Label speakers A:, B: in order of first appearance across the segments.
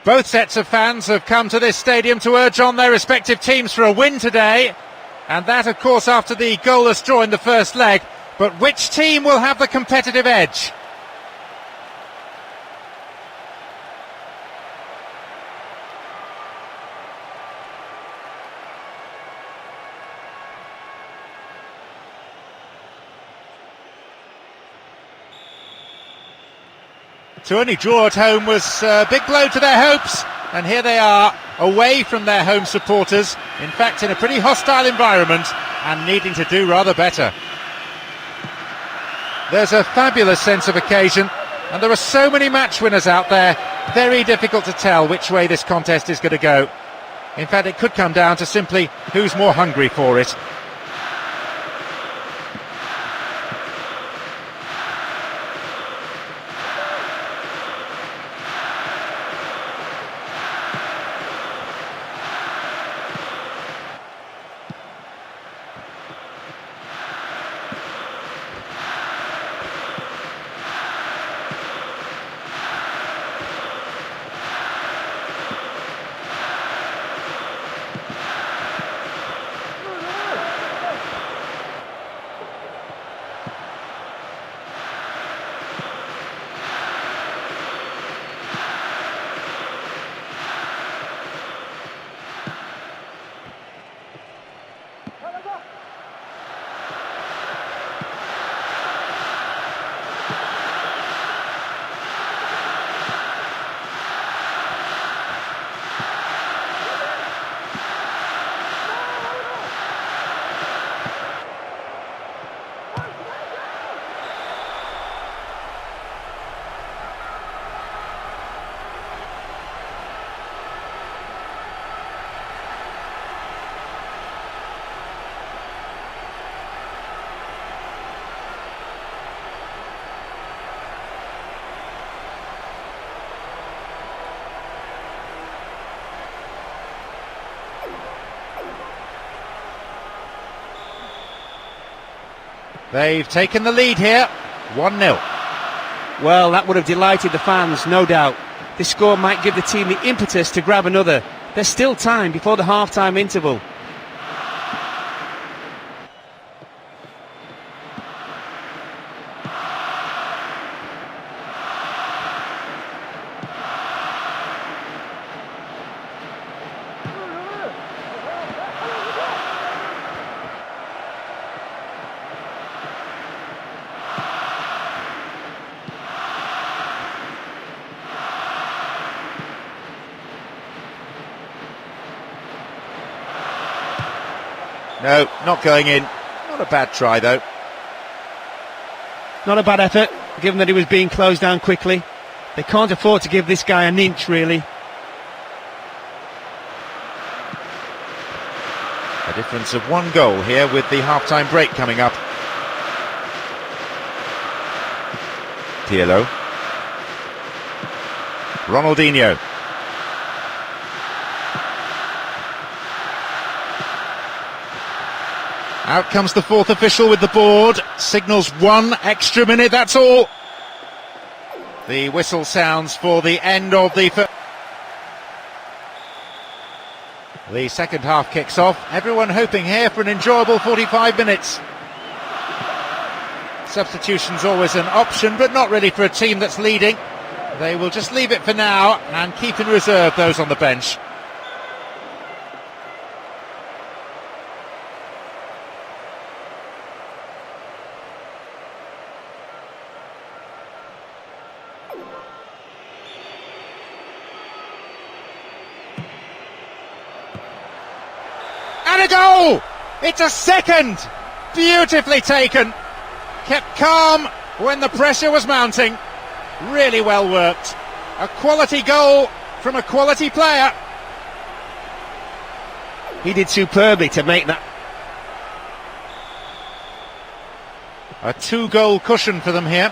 A: Both sets of fans have come to this stadium to urge on their respective teams for a win today. And that, of course, after the goalless draw in the first leg. But which team will have the competitive edge? To only draw at home was a big blow to their hopes, and here they are, away from their home supporters, in fact in a pretty hostile environment, and needing to do rather better. There's a fabulous sense of occasion, and there are so many match winners out there, very difficult to tell which way this contest is going to go. In fact, it could come down to simply who's more hungry for it. They've taken the lead here, 1-0.
B: Well, that would have delighted the fans, no doubt. This score might give the team the impetus to grab another. There's still time before the half-time interval.
A: No, not going in. Not a bad try, though.
B: Not a bad effort, given that he was being closed down quickly. They can't afford to give this guy an inch, really.
A: A difference of 1 goal here with the half-time break coming up. Pirlo. Ronaldinho. Out comes the fourth official with the board, signals 1 extra minute, that's all. The whistle sounds for the end of the first. The second half kicks off, everyone hoping here for an enjoyable 45 minutes. Substitution's always an option, but not really for a team that's leading. They will just leave it for now and keep in reserve those on the bench. And a goal! It's a second! Beautifully taken! Kept calm when the pressure was mounting. Really well worked. A quality goal from a quality player.
B: He did superbly to make that.
A: A 2-goal cushion for them here.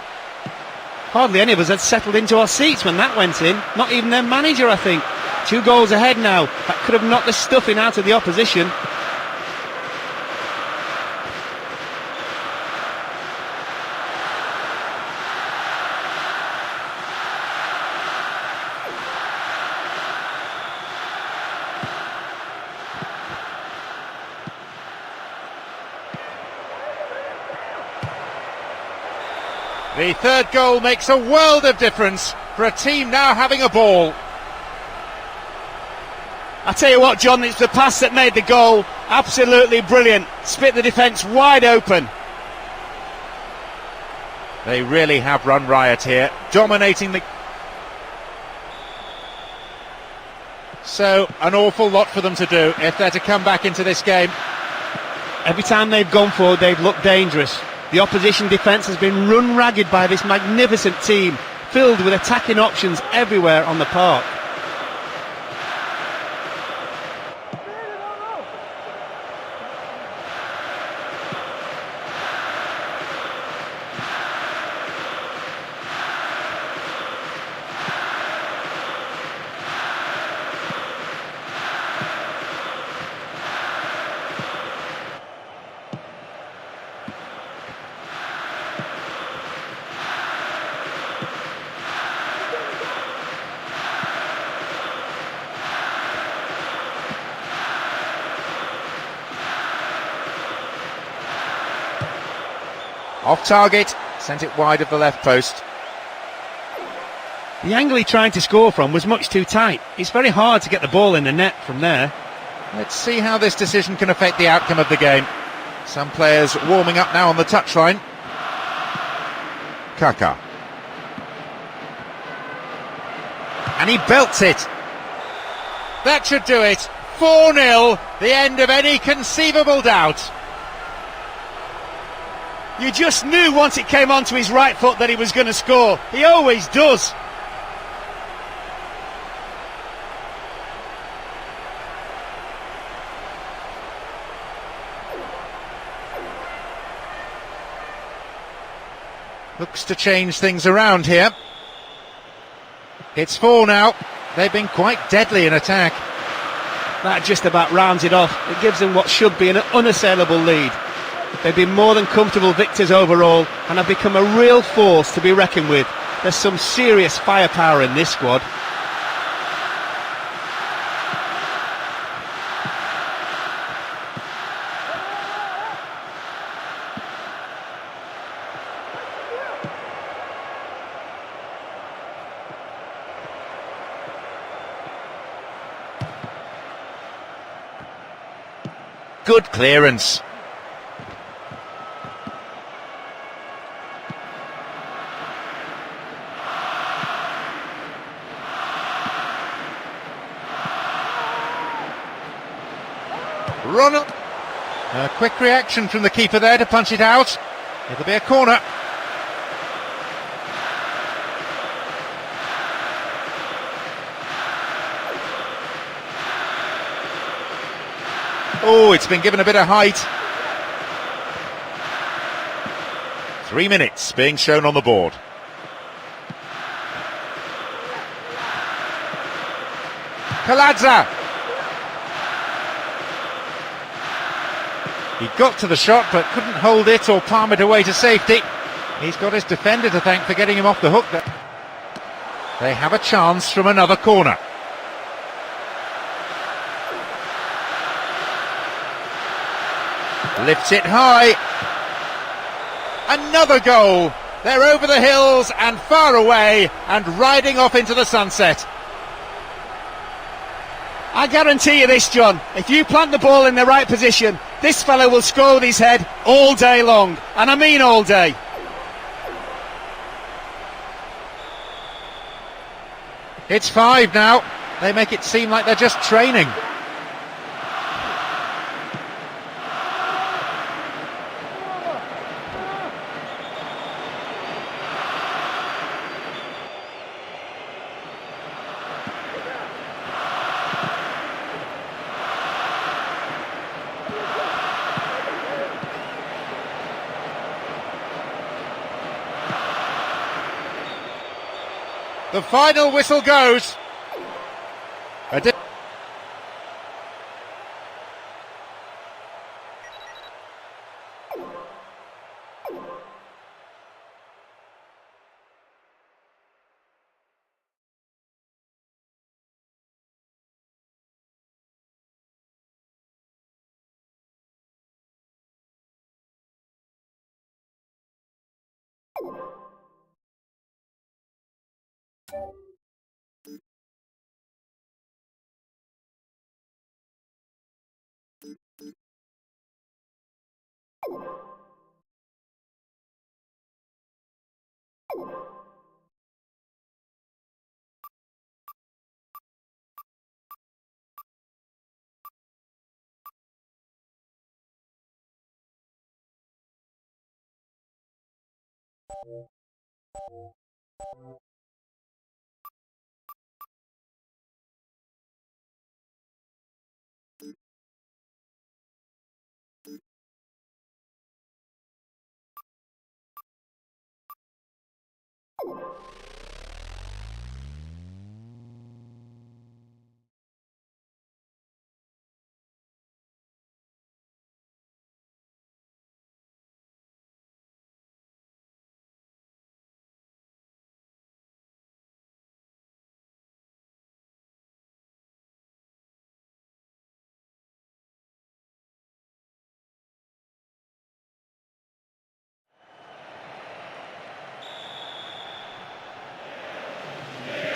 B: Hardly any of us had settled into our seats when that went in. Not even their manager, I think. 2 goals ahead now. That could have knocked the stuffing out of the opposition.
A: The third goal makes a world of difference for a team now having a ball.
B: I tell you what, John, it's the pass that made the goal. Absolutely brilliant. Split the defence wide open.
A: They really have run riot here, dominating the... So, an awful lot for them to do if they're to come back into this game.
B: Every time they've gone forward, they've looked dangerous. The opposition defence has been run ragged by this magnificent team, filled with attacking options everywhere on the park.
A: Off target, sent it wide of the left post.
B: The angle he tried to score from was much too tight. It's very hard to get the ball in the net from there.
A: Let's see how this decision can affect the outcome of the game. Some players warming up now on the touchline. Kaka. And he belts it. That should do it. 4-0, the end of any conceivable doubt.
B: You just knew once it came onto his right foot that he was going to score. He always does.
A: Looks to change things around here. It's 4 now. They've been quite deadly in attack.
B: That just about rounds it off. It gives them what should be an unassailable lead. They've been more than comfortable victors overall and have become a real force to be reckoned with. There's some serious firepower in this squad.
A: Good clearance. Ronald. A quick reaction from the keeper there to punch it out. It'll be a corner. Oh, it's been given a bit of height. 3 minutes being shown on the board. Kaladza. He got to the shot but couldn't hold it or palm it away to safety. He's got his defender to thank for getting him off the hook there. They have a chance from another corner. Lifts it high. Another goal. They're over the hills and far away and riding off into the sunset.
B: I guarantee you this, John. If you plant the ball in the right position, this fella will score with his head all day long. And I mean all day.
A: It's 5 now. They make it seem like they're just training. The final whistle goes.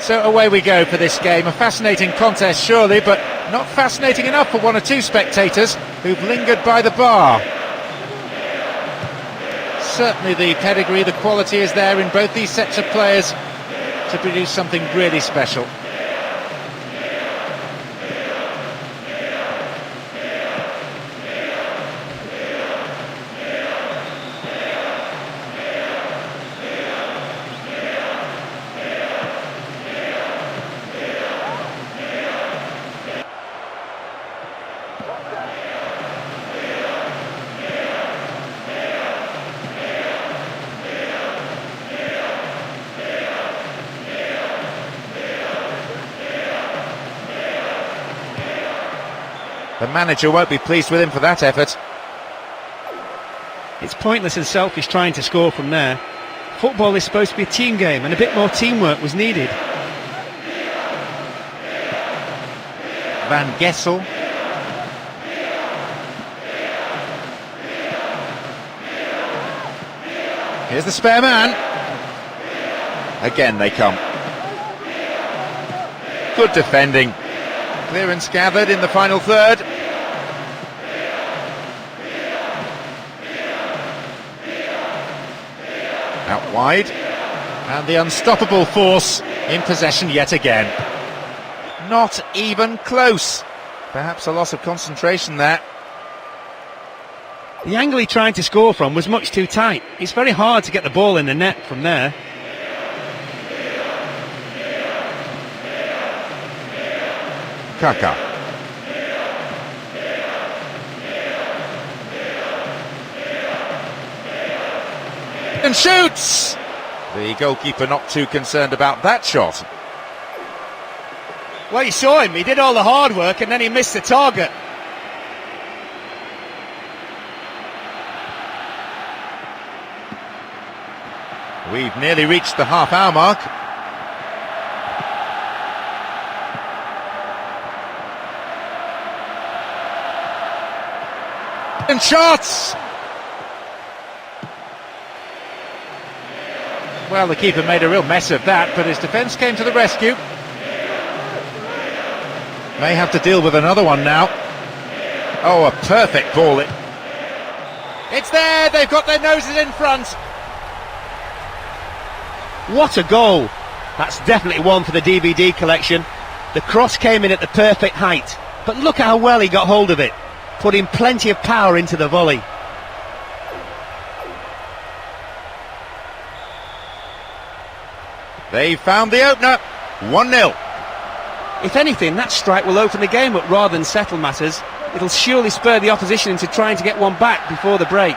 A: So away we go for this game. A fascinating contest surely, but not fascinating enough for one or two spectators who've lingered by the bar. Certainly the pedigree, the quality is there in both these sets of players to produce something really special. The manager won't be pleased with him for that effort.
B: It's pointless and selfish trying to score from there. Football is supposed to be a team game, and a bit more teamwork was needed.
A: Van Gessel. Here's the spare man. Again they come. Good defending. Clearance gathered in the final third. Out wide. And the unstoppable force in possession yet again. Not even close. Perhaps a loss of concentration there.
B: The angle he tried to score from was much too tight. It's very hard to get the ball in the net from there.
A: Kaka. And shoots! The goalkeeper not too concerned about that shot.
B: Well, you saw him, he did all the hard work and then he missed the target.
A: We've nearly reached the half-hour mark. And shots! Well, the keeper made a real mess of that, but his defence came to the rescue. May have to deal with another one now. Oh, a perfect ball. It's there, they've got their noses in front.
B: What a goal! That's definitely one for the DVD collection. The cross came in at the perfect height, but look how well he got hold of it, putting plenty of power into the volley.
A: They found the opener, 1-0.
B: If anything, that strike will open the game up rather than settle matters. It'll surely spur the opposition into trying to get one back before the break.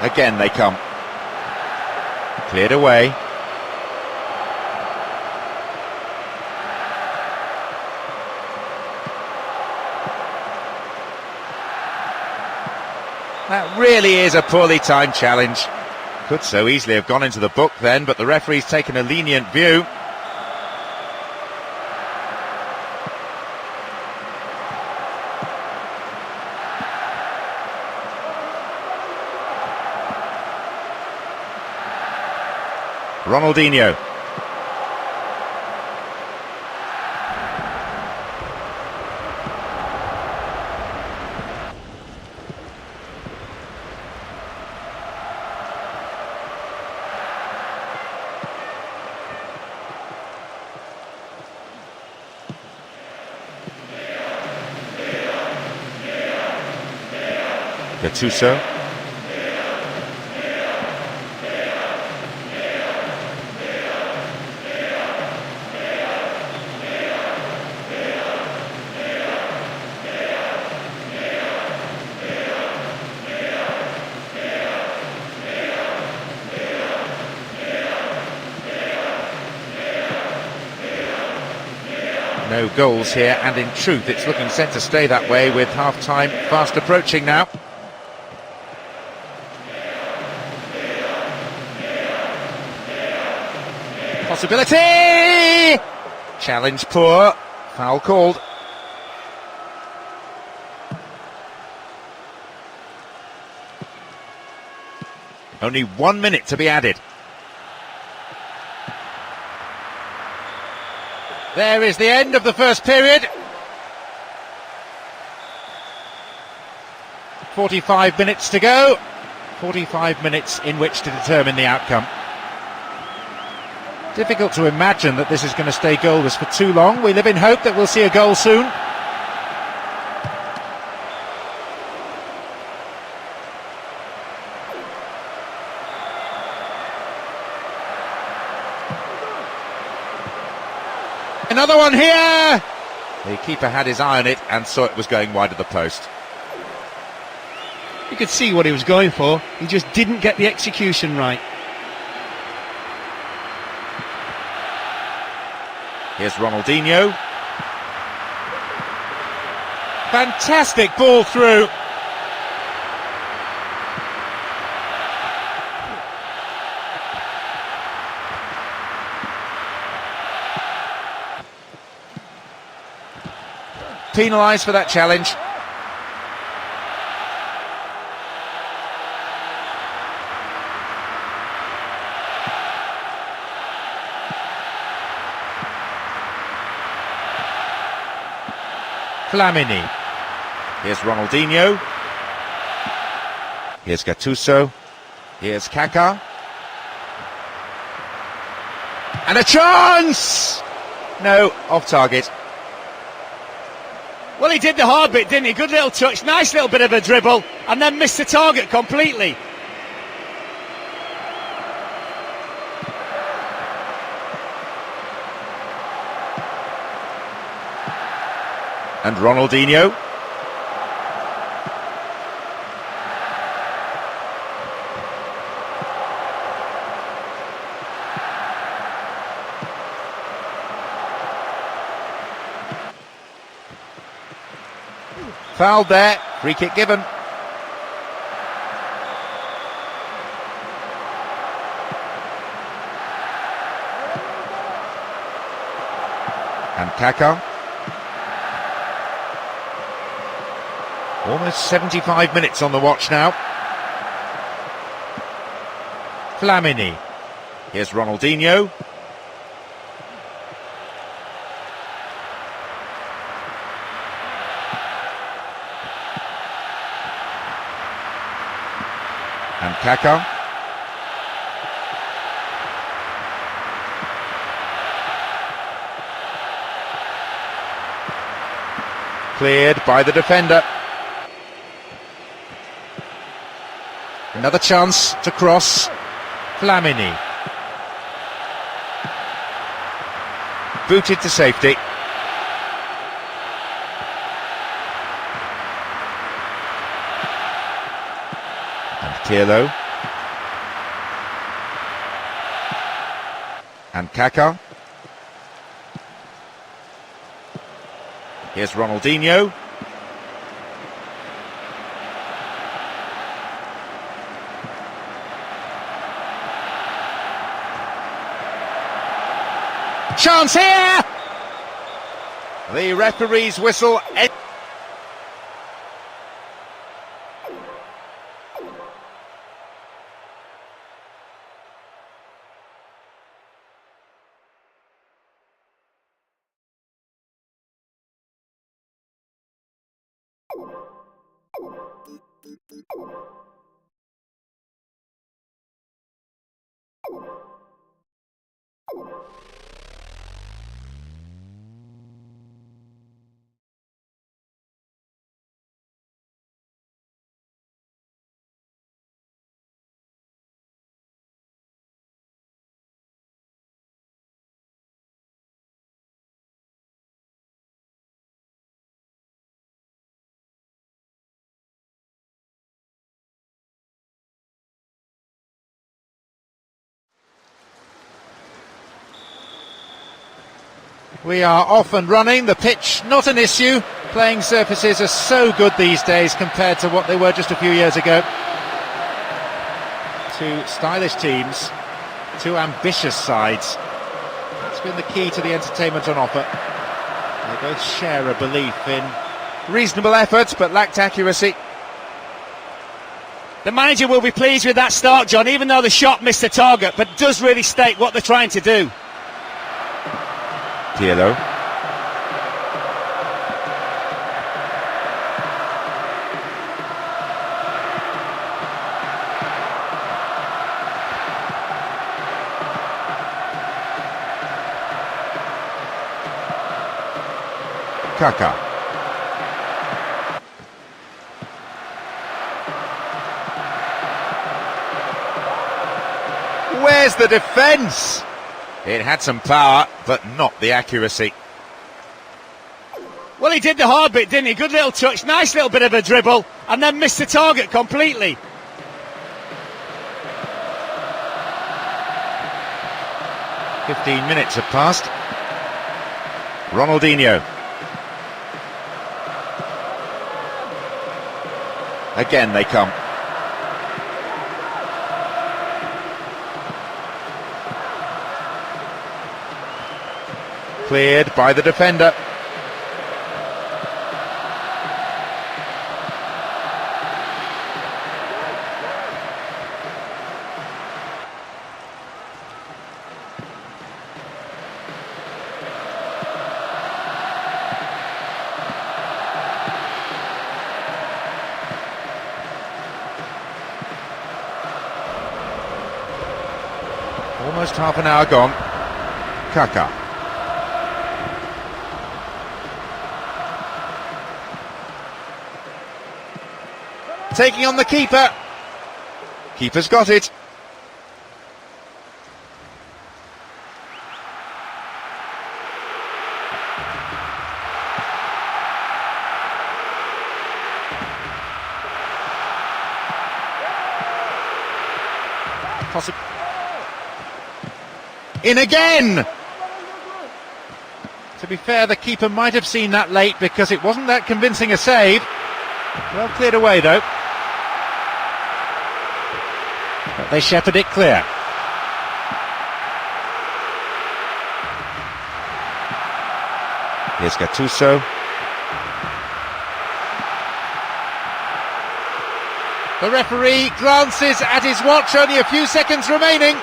A: Again they come. Cleared away. That really is a poorly timed challenge. Could so easily have gone into the book then, but the referee's taken a lenient view. Ronaldinho. Gattuso. No goals here, and in truth it's looking set to stay that way with half-time fast approaching now. Possibility! Challenge poor. Foul called. Only 1 minute to be added. There is the end of the first period. 45 minutes to go. 45 minutes in which to determine the outcome. Difficult to imagine that this is going to stay goalless for too long. We live in hope that we'll see a goal soon. Another one here! The keeper had his eye on it and saw it was going wide of the post.
B: You could see what he was going for. He just didn't get the execution right.
A: Here's Ronaldinho. Fantastic ball through. Penalised for that challenge. Flamini. Here's Ronaldinho. Here's Gattuso. Here's Kaká. And a chance! No, off target.
B: Well, he did the hard bit, didn't he? Good little touch, nice little bit of a dribble, and then missed the target completely.
A: And Ronaldinho. Fouled there, free kick given. And Kaká. Almost 75 minutes on the watch now. Flamini. Here's Ronaldinho. And Kaká. Cleared by the defender. Another chance to cross. Flamini. Booted to safety. And Pirlo. And Kaká. Here's Ronaldinho. Chance here! The referee's whistle. We are off and running, the pitch not an issue. Playing surfaces are so good these days compared to what they were just a few years ago. Two stylish teams, two ambitious sides. That's been the key to the entertainment on offer. They both share a belief in reasonable efforts but lacked accuracy.
B: The manager will be pleased with that start, John, even though the shot missed the target, but does really state what they're trying to do.
A: Pirlo. Kaká. Where's the defence? It had some power, but not the accuracy.
B: Well, he did the hard bit, didn't he? Good little touch, nice little bit of a dribble, and then missed the target completely.
A: "15 minutes have passed. Ronaldinho. Again they come. Cleared by the defender. Almost half an hour gone. Kaká. Taking on the keeper. Keeper's got it. In again! To be fair, the keeper might have seen that late because it wasn't that convincing a save. Well cleared away though. But they shepherd it clear. Here's Gattuso. The referee glances at his watch, only a few seconds remaining.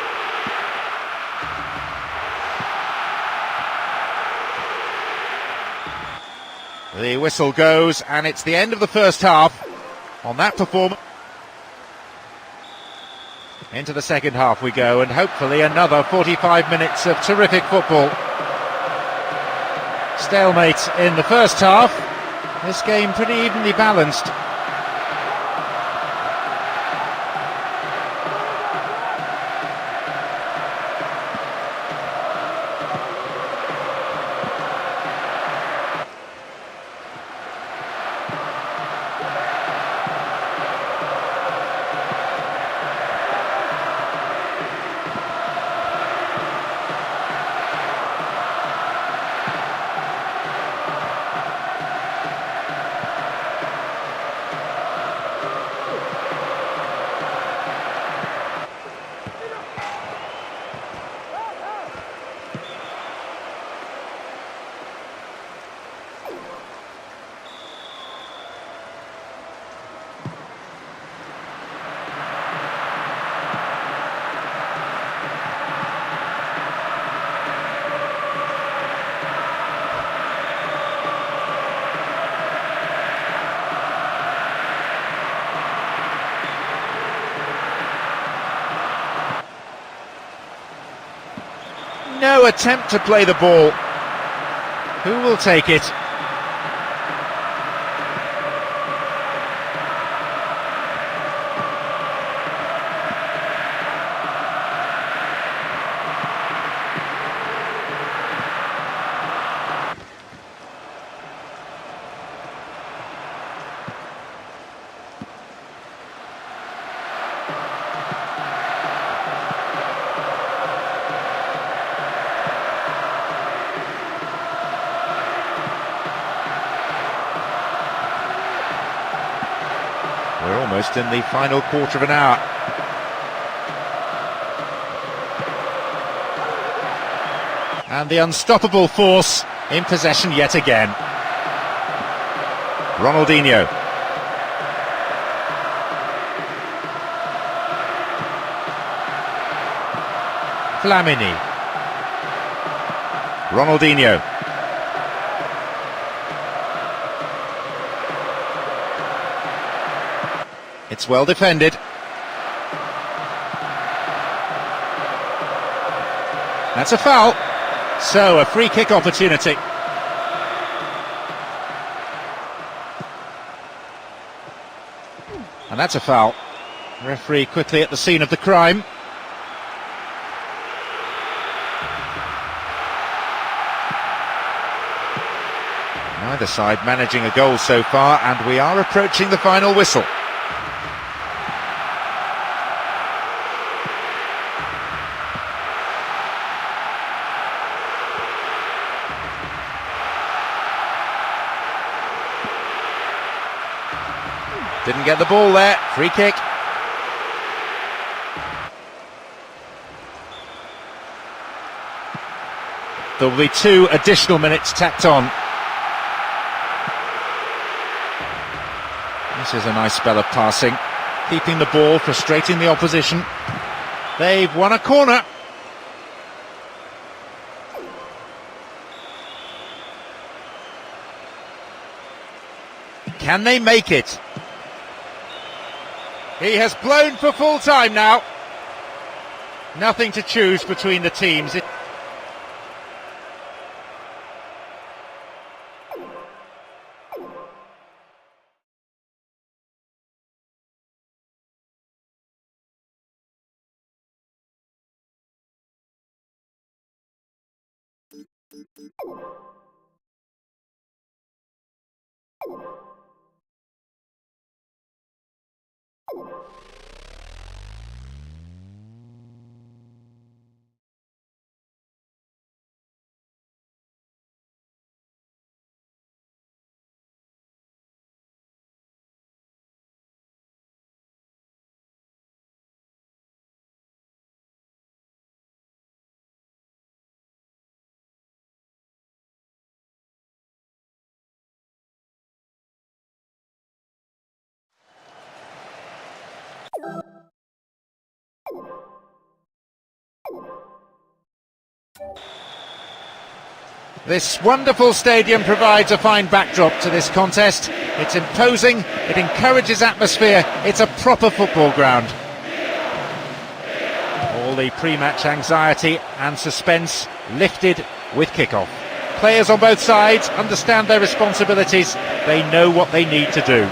A: The whistle goes and it's the end of the first half on that performance. Into the second half we go, and hopefully another 45 minutes of terrific football. Stalemate in the first half. This game pretty evenly balanced. no attempt to play the ball. Who will take it? We're almost in the final quarter of an hour. And the unstoppable force in possession yet again. Ronaldinho. Flamini. Ronaldinho. It's well defended. That's a foul. So, a free kick opportunity. And that's a foul. Referee quickly at the scene of the crime. Neither side managing a goal so far, and we are approaching the final whistle. Didn't get the ball there. Free kick. There will be 2 additional minutes tacked on. This is a nice spell of passing. Keeping the ball, frustrating the opposition. They've won a corner. Can they make it? He has blown for full time now. Nothing to choose between the teams. This wonderful stadium provides a fine backdrop to this contest. It's imposing, it encourages atmosphere, it's a proper football ground. All the pre-match anxiety and suspense lifted with kick-off. Players on both sides understand their responsibilities, they know what they need to do.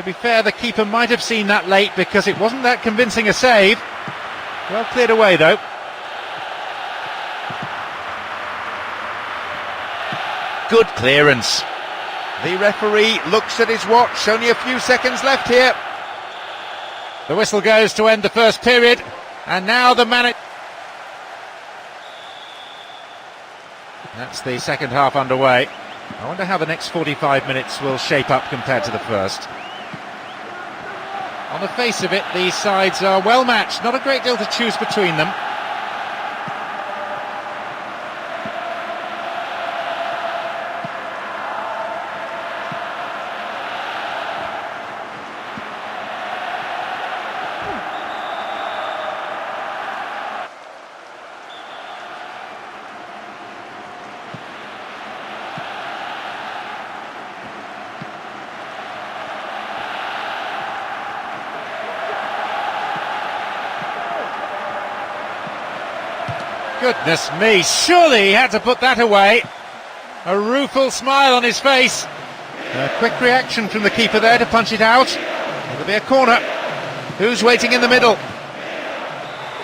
A: To be fair, the keeper might have seen that late because it wasn't that convincing a save. Well cleared away though. Good clearance. The referee looks at his watch, only a few seconds left here. The whistle goes to end the first period, and now the manager. That's the second half underway. I wonder how the next 45 minutes will shape up compared to the first. On the face of it, these sides are well matched, not a great deal to choose between them. Goodness me, surely he had to put that away. A rueful smile on his face. A quick reaction from the keeper there to punch it out. It'll be a corner. Who's waiting in the middle?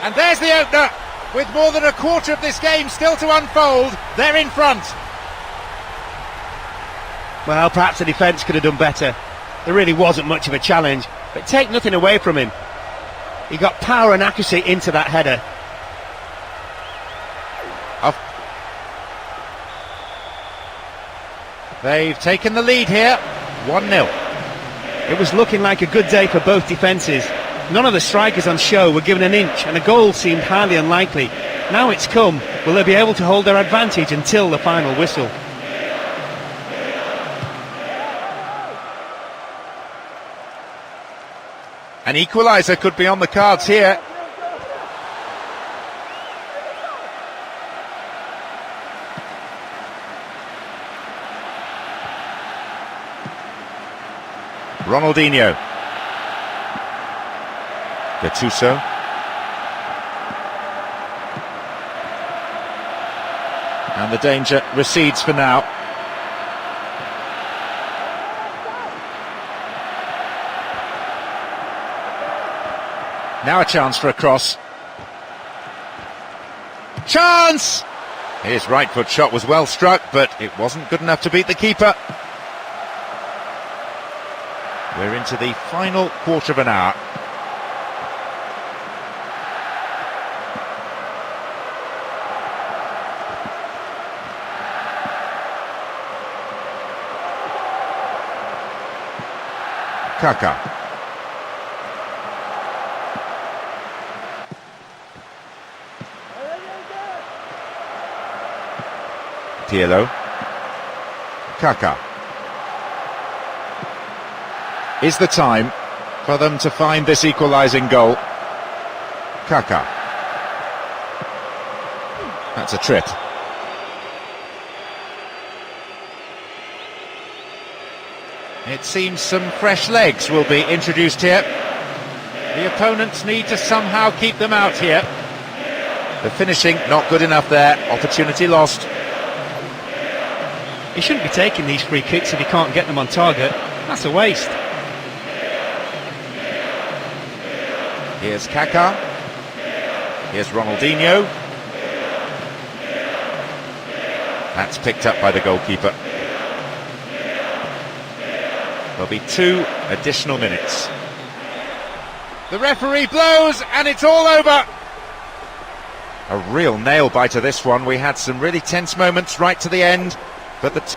A: And there's the opener. With more than a quarter of this game still to unfold, they're in front.
B: Well, perhaps the defence could have done better. There really wasn't much of a challenge, but take nothing away from him. He got power and accuracy into that header.
A: They've taken the lead here, 1-0.
B: It was looking like a good day for both defences. None of the strikers on show were given an inch, and a goal seemed highly unlikely. Now it's come, will they be able to hold their advantage until the final whistle?
A: An equaliser could be on the cards here. Ronaldinho. Gattuso. And the danger recedes for now. Now a chance for a cross. Chance! His right foot shot was well struck, but it wasn't good enough to beat the keeper. We're into the final quarter of an hour. Kaka. Pirlo. Kaka. Is the time for them to find this equalising goal. Kaka. That's a trip. It seems some fresh legs will be introduced here. The opponents need to somehow keep them out here. The finishing not good enough there. Opportunity lost.
B: He shouldn't be taking these free kicks if he can't get them on target. That's a waste.
A: Here's Kaka. Here's Ronaldinho. That's picked up by the goalkeeper. There'll be 2 additional minutes. The referee blows and it's all over. A real nail biter this one. We had some really tense moments right to the end, but the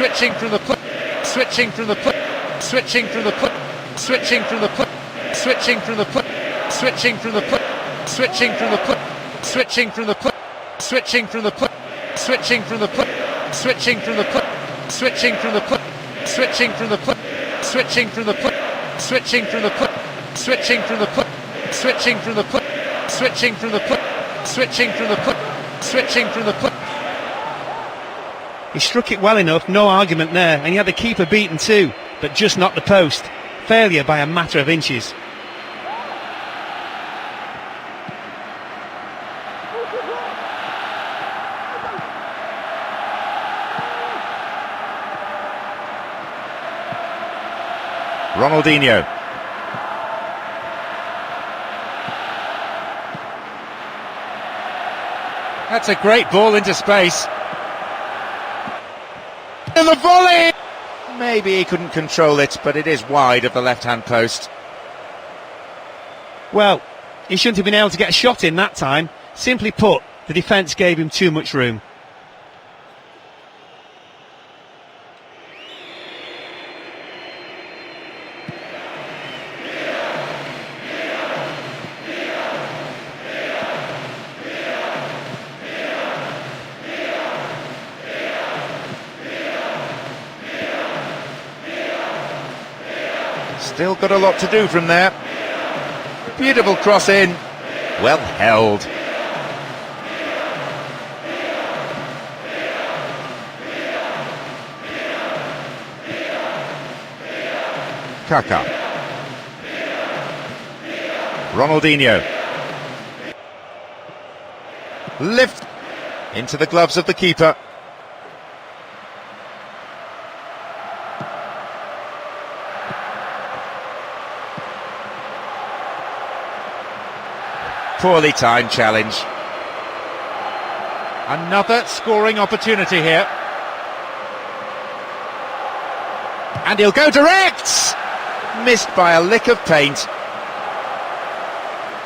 A: switching from the play, switching from the play, switching from the play, switching from the play, switching from the play, switching from the play, switching from the play, switching from the play, switching from the play, switching from the play, switching from the play, switching from the play, switching from the play, switching from the play, switching from the play, switching from the play, switching from the play, switching from the play, switching from the play, switching from the play.
B: He struck it well enough, no argument there, and he had the keeper beaten too, but just not the post. Failure by a matter of inches.
A: Ronaldinho. That's a great ball into space. And the volley! Maybe he couldn't control it, but it is wide of the left-hand post.
B: Well, he shouldn't have been able to get a shot in that time. Simply put, the defence gave him too much room.
A: Still got a lot to do from there. Beautiful cross in. Well held. Kaka. Ronaldinho. Lift into the gloves of the keeper. Poorly timed challenge. Another scoring opportunity here. And he'll go direct! Missed by a lick of paint.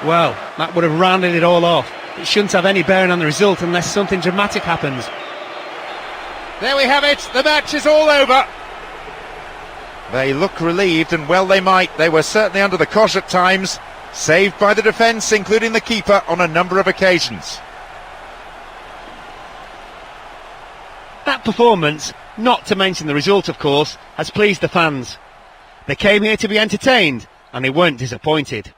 B: Well, that would have rounded it all off. It shouldn't have any bearing on the result unless something dramatic happens.
A: There we have it. The match is all over. They look relieved, and well they might. They were certainly under the cosh at times. Saved by the defence, including the keeper, on a number of occasions.
B: That performance, not to mention the result of course, has pleased the fans. They came here to be entertained, and they weren't disappointed.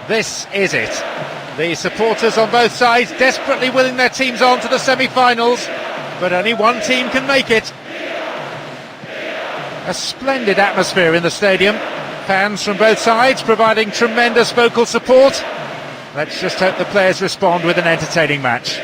A: This is it. The supporters on both sides desperately willing their teams on to the semi-finals, but only one team can make it. A splendid atmosphere in the stadium. Fans from both sides providing tremendous vocal support. Let's just hope the players respond with an entertaining match.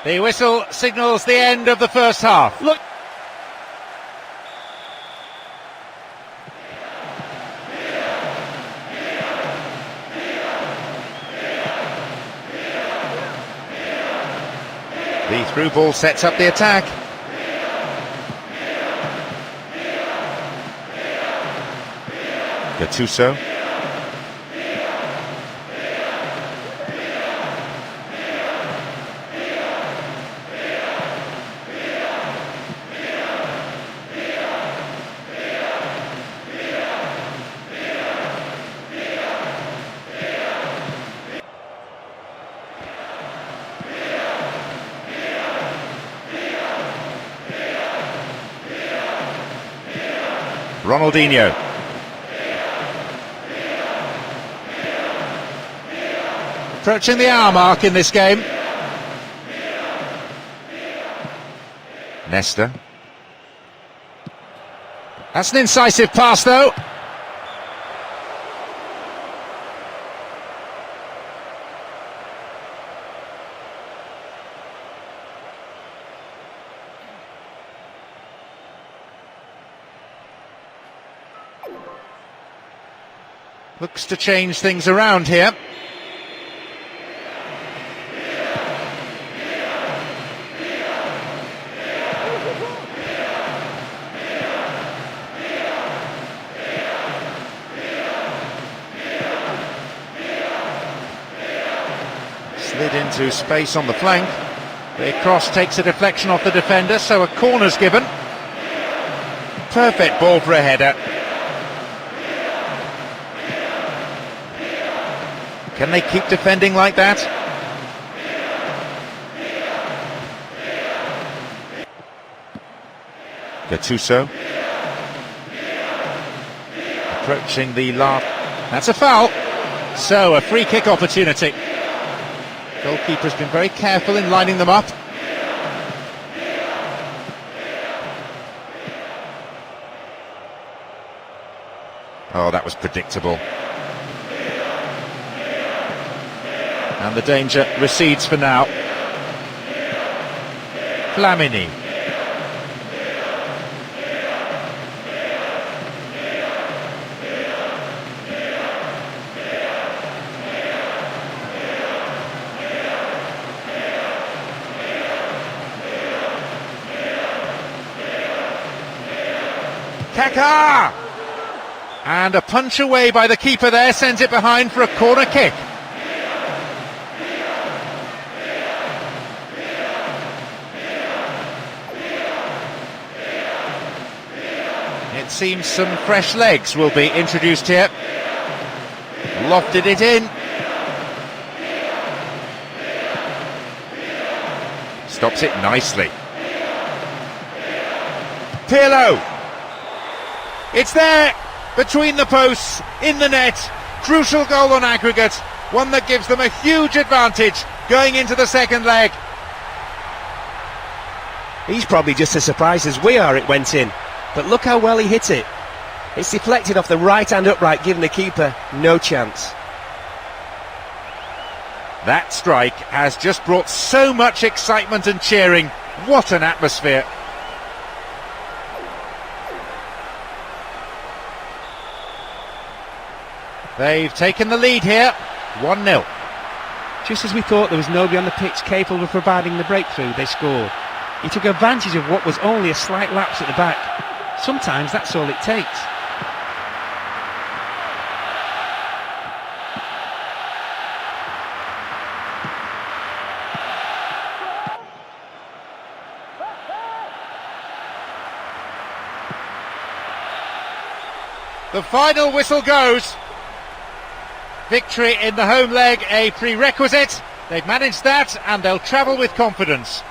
A: The whistle signals the end of the first half.
B: Look.
A: The through ball sets up the attack. Gattuso. Ronaldinho. Approaching the hour mark in this game. Nesta. That's an incisive pass though. Looks to change things around here. Slid into space on the flank. The cross takes a deflection off the defender, so a corner's given. Perfect ball for a header. Can they keep defending like that? Gattuso. Approaching the last. That's a foul. So, a free kick opportunity. Goalkeeper's been very careful in lining them up. Oh, that was predictable. And the danger recedes for now. Flamini. Kaká! And a punch away by the keeper there sends it behind for a corner kick. It seems some fresh legs will be introduced here. Lofted it in. Stops it nicely. Pirlo. It's there, between the posts, in the net. Crucial goal on aggregate. One that gives them a huge advantage going into the second leg.
B: He's probably just as surprised as we are it went in. But look how well he hit it. It's deflected off the right hand upright, giving the keeper no chance.
A: That strike has just brought so much excitement and cheering. What an atmosphere. They've taken the lead here, 1-0.
B: Just as we thought there was nobody on the pitch capable of providing the breakthrough, they scored. He took advantage of what was only a slight lapse at the back. Sometimes that's all it takes.
A: The final whistle goes. Victory in the home leg, a prerequisite. They've managed that and they'll travel with confidence.